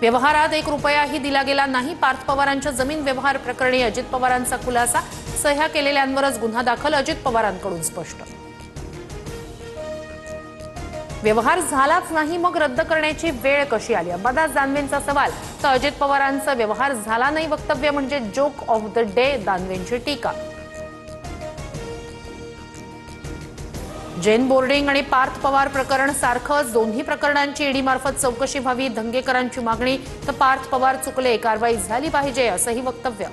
व्यवहारात 1 रुपयाही दिला गेला नाही। पार्थ पवारांच्या जमीन व्यवहार प्रकरणी अजित पवारांचा खुलासा, सह्या केलेल्यांवरच गुन्हा दाखल, अजित पवारांकडून स्पष्ट। व्यवहार झालाच नाही मग रद्द करण्याची वेळ कशी आली? अंबादास दानवेंचा सवाल तर अजित पवारांचा व्यवहार झाला नाही वक्तव्य म्हणजे जोक ऑफ द डे, दानवेंची टीका। जैन बोर्डिंग आणि पार्थ पवार प्रकरण सारखंच, दोन्ही प्रकरणांची ईडी मार्फत चौकशी व्हावी, धंगेकरांची मागणी तर पार्थ पवार चुकले, कारवाई झाली पाहिजे असंही वक्तव्य।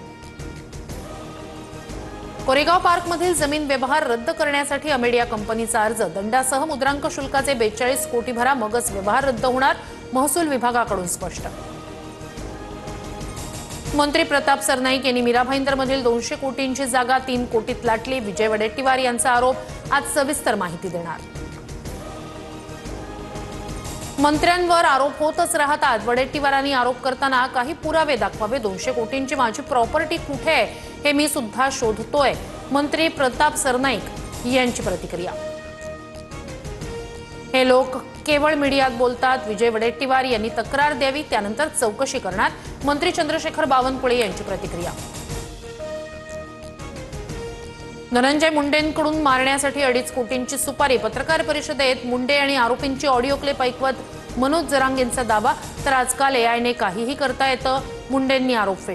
कोरेगाव पार्कमधील जमीन व्यवहार रद्द करण्यासाठी अमेडिया कंपनीचा अर्ज, दंडासह मुद्रांक शुल्काचे 42 कोटी भरा मगच व्यवहार रद्द होणार, महसूल विभागाकडून स्पष्ट। मंत्री प्रताप सरनाईक यांनी मीरा भाईंदरमधील 200 कोटींची जागा 3 कोटीत लाटली, विजय वडेट्टीवार यांचा आरोप, आज सविस्तर माहिती देणार। मंत्र्यांवर आरोप होतच राहतात, वडेट्टीवारांनी आरोप करताना काही पुरावे दाखवावे, 200 कोटींची माझी प्रॉपर्टी कुठे आहे हे मी सुद्धा शोधतोय, मंत्री प्रताप सरनाईक यांची प्रतिक्रिया। हे लोक केवळ मीडियात बोलतात, विजय वडेट्टीवार यांनी तक्रार द्यावी, त्यानंतर चौकशी करणार, मंत्री चंद्रशेखर बावनकुळे यांची प्रतिक्रिया। धनंजय मुंडेंकडून मारण्यासाठी 2.5 कोटींची सुपारी, पत्रकार परिषदेत मुंडे आणि आरोपींची ऑडिओ क्लिप ऐकवत मनोज जरांगेंचा दावा, तर आजकाल एआयने काहीही करता येतं, मुंडेंनी आरोप फेटाळले।